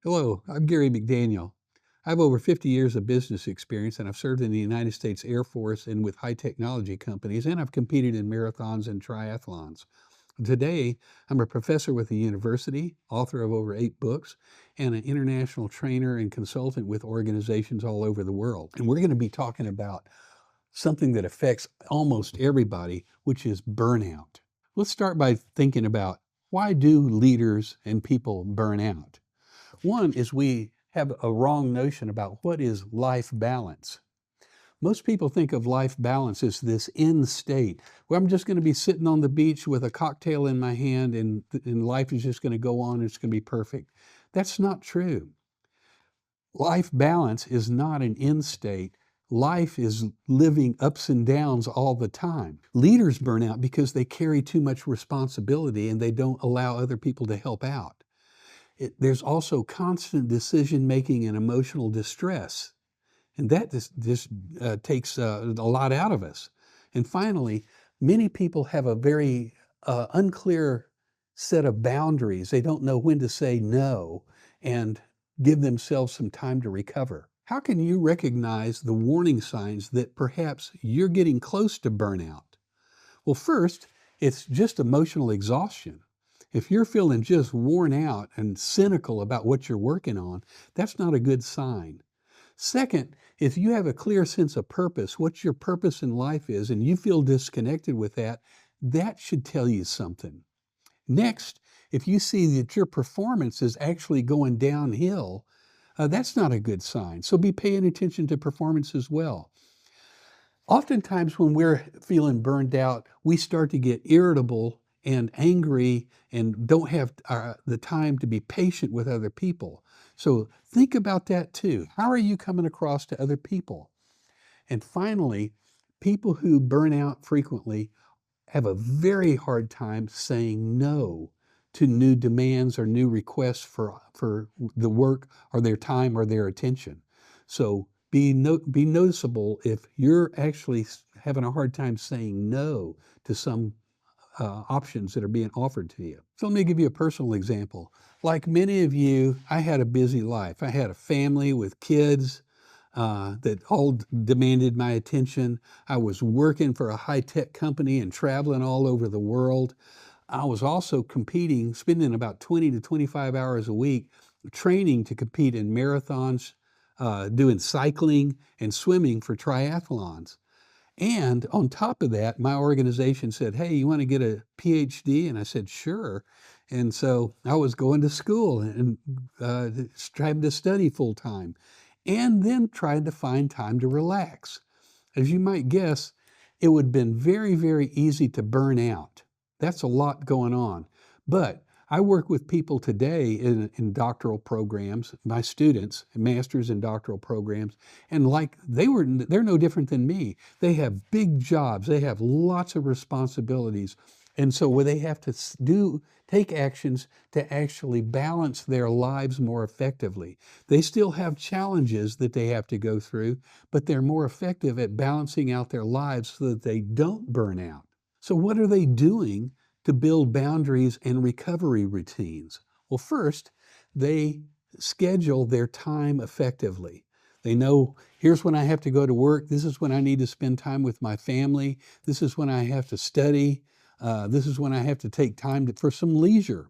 Hello, I'm Garry McDaniel. I have over 50 years of business experience, and I've served in the United States Air Force and with high technology companies, and I've competed in marathons and triathlons. Today, I'm a professor with a university, author of over 8 books, and an international trainer and consultant with organizations all over the world. And we're going to be talking about something that affects almost everybody, which is burnout. Let's start by thinking about, why do leaders and people burn out? One is we have a wrong notion about what is life balance. Most people think of life balance as this end state where I'm just going to be sitting on the beach with a cocktail in my hand and life is just going to go on and it's going to be perfect. That's not true. Life balance is not an end state. Life is living ups and downs all the time. Leaders burn out because they carry too much responsibility and they don't allow other people to help out. There's also constant decision-making and emotional distress, and that just takes a lot out of us. And finally, many people have a very unclear set of boundaries. They don't know when to say no and give themselves some time to recover. How can you recognize the warning signs that perhaps you're getting close to burnout? Well, first, it's just emotional exhaustion. If you're feeling just worn out and cynical about what you're working on, that's not a good sign. Second, if you have a clear sense of purpose, what your purpose in life is, and you feel disconnected with that, that should tell you something. Next, if you see that your performance is actually going downhill, that's not a good sign. So be paying attention to performance as well. Oftentimes when we're feeling burned out, we start to get irritable and angry and don't have the time to be patient with other people. So think about that too. How are you coming across to other people? And finally, people who burn out frequently have a very hard time saying no to new demands or new requests for the work or their time or their attention. So be noticeable if you're actually having a hard time saying no to some options that are being offered to you. So let me give you a personal example. Like many of you, I had a busy life. I had a family with kids that all demanded my attention. I was working for a high-tech company and traveling all over the world. I was also competing, spending about 20 to 25 hours a week training to compete in marathons, doing cycling and swimming for triathlons. And on top of that, my organization said, "Hey, you want to get a PhD?" And I said, "Sure." And so I was going to school and trying to study full time and then trying to find time to relax. As you might guess, it would have been very, very easy to burn out. That's a lot going on. But I work with people today in doctoral programs, my students, master's and doctoral programs, and like they're no different than me. They have big jobs, they have lots of responsibilities. And so where they have to take actions to actually balance their lives more effectively. They still have challenges that they have to go through, but they're more effective at balancing out their lives so that they don't burn out. So what are they doing to build boundaries and recovery routines? Well, first, they schedule their time effectively. They know, here's when I have to go to work. This is when I need to spend time with my family. This is when I have to study. This is when I have to take time for some leisure.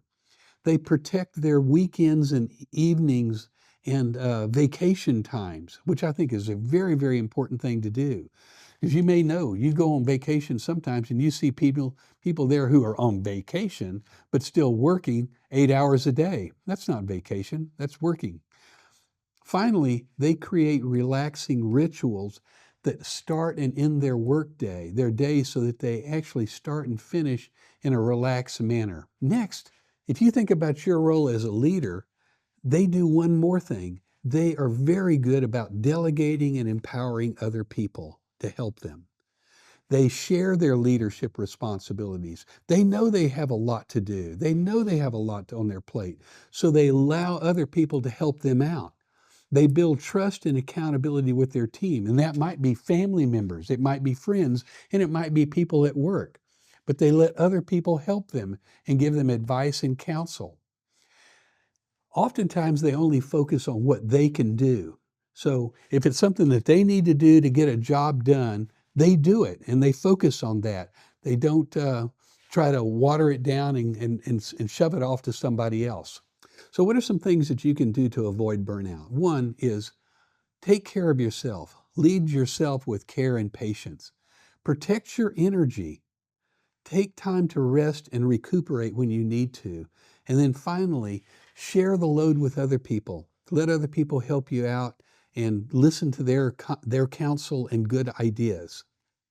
They protect their weekends and evenings and vacation times, which I think is a very, very important thing to do. As you may know, you go on vacation sometimes and you see people there who are on vacation, but still working 8 hours a day. That's not vacation, that's working. Finally, they create relaxing rituals that start and end their day so that they actually start and finish in a relaxed manner. Next, if you think about your role as a leader, they do one more thing. They are very good about delegating and empowering other people to help them. They share their leadership responsibilities. They know they have a lot to do. They know they have a lot on their plate. So they allow other people to help them out. They build trust and accountability with their team. And that might be family members, it might be friends, and it might be people at work. But they let other people help them and give them advice and counsel. Oftentimes, they only focus on what they can do. So if it's something that they need to do to get a job done, they do it and they focus on that. They don't try to water it down and shove it off to somebody else. So what are some things that you can do to avoid burnout? One is take care of yourself. Lead yourself with care and patience. Protect your energy. Take time to rest and recuperate when you need to. And then finally, share the load with other people. Let other people help you out and listen to their counsel and good ideas.